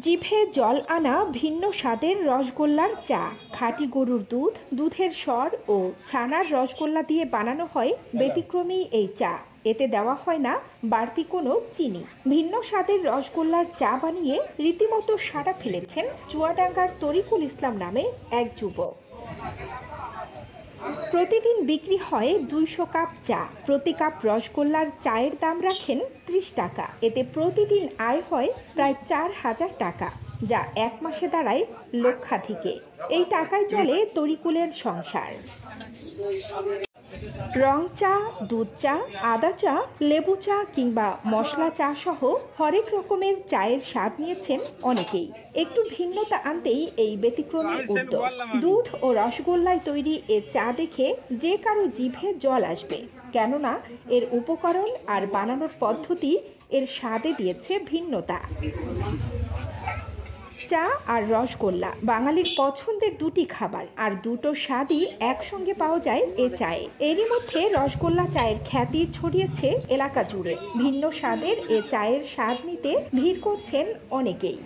জিভে জল আনা ভিন্ন স্বাদের রসগোল্লার চা। খাঁটি গরুর দুধ, দুধের স্বর ও ছানার রসগোল্লা দিয়ে বানানো হয় ব্যতিক্রমী এই চা। এতে দেওয়া হয় না বাড়তি কোনো চিনি। ভিন্ন স্বাদের রসগোল্লার চা বানিয়ে রীতিমতো সাড়া ফেলেছেন চুয়াডাঙ্গার তরিকুল ইসলাম নামে এক যুবক। প্রতিদিন বিক্রি হয় ২০০ কাপ চা। প্রতি কাপ রসগোল্লার চায়ের দাম রাখেন ৩০ টাকা। এতে প্রতিদিন আয় হয় প্রায় ৪,০০০ টাকা, যা এক মাসে দাঁড়ায় লক্ষাধিকে। এই টাকায় চলে তরিকুলের সংসার। রং চা, দুধ চা, আদা চা, লেবু চা কিংবা মশলা চা সহ হরেক রকমের চায়ের স্বাদ নিয়েছেন অনেকেই। একটু ভিন্নতা আনতেই এই ব্যতিক্রমী উদ্যোগ। দুধ ও রসগোল্লায় তৈরি এ চা দেখে যে কারো জিভে জল আসবে, কেননা এর উপকরণ আর বানানোর পদ্ধতি এর স্বাদে দিয়েছে ভিন্নতা। চা আর রসগোল্লা বাঙালির পছন্দের দুটি খাবার, আর দুটো স্বাদই একসঙ্গে পাওয়া যায় এ চায়ে। এরই মধ্যে রসগোল্লা চায়ের খ্যাতি ছড়িয়েছে এলাকা জুড়ে। ভিন্ন স্বাদের এ চায়ের স্বাদ নিতে ভিড় করছেন অনেকেই।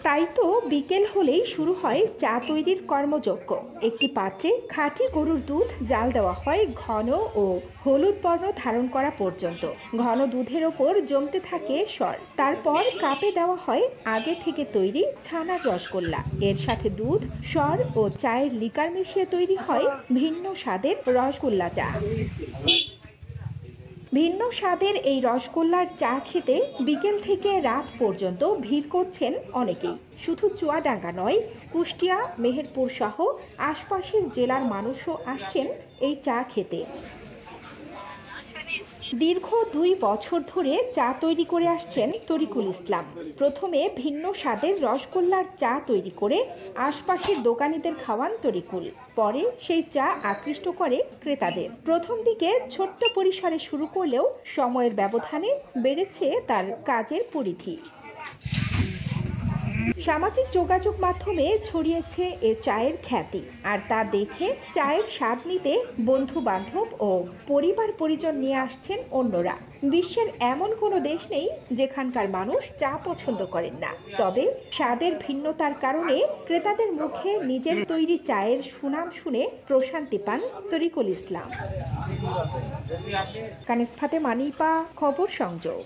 তাই তো বিকেল হলেই শুরু হয় চা তৈরির কর্মযজ্ঞ। একটি পাত্রে খাঁটি গরুর দুধ জাল দেওয়া হয় ঘন ও হলুদ বর্ণ ধারণ করা পর্যন্ত। ঘন দুধের ওপর জমতে থাকে স্বর। তারপর কাপে দেওয়া হয় আগে থেকে তৈরি ছানার রসগোল্লা। এর সাথে দুধ, স্বর ও চায়ের লিকার মিশিয়ে তৈরি হয় ভিন্ন স্বাদের রসগোল্লা চা। ভিন্ন স্বাদের এই রসগোল্লার চা খেতে বিকেল থেকে রাত পর্যন্ত ভিড় করছেন অনেকেই। শুধু চুয়াডাঙ্গা নয়, কুষ্টিয়া, মেহেরপুর সহ আশপাশের জেলার মানুষও আসছেন এই চা খেতে। দীর্ঘ ২ বছর ধরে চা তৈরি করে আসছেন তরিকুল ইসলাম। প্রথমে ভিন্ন স্বাদের রসগোল্লার চা তৈরি করে আশপাশের দোকানিদের খাওয়ান তরিকুল। পরে সেই চা আকৃষ্ট করে ক্রেতাদের। প্রথম দিকে ছোট্ট পরিসরে শুরু করলেও সময়ের ব্যবধানে বেড়েছে তার কাজের পরিধি। সামাজিক যোগাযোগ মাধ্যমে ছড়িয়েছে এ চায়ের খ্যাতি, আর তা দেখে চায়ের স্বাদ নিতে বন্ধু বান্ধব ও পরিবার পরিজন নিয়ে আসছেন অন্যরা। বিশ্বের এমন কোনো দেশ নেই যেখানকার মানুষ চা পছন্দ করেন না। তবে স্বাদের ভিন্নতার কারণে ক্রেতাদের মুখে নিজের তৈরি চায়ের সুনাম শুনে প্রশান্তি পান তরিকুল ইসলাম। কানিজ ফাতেমা নিপা, খবর সংযোগ।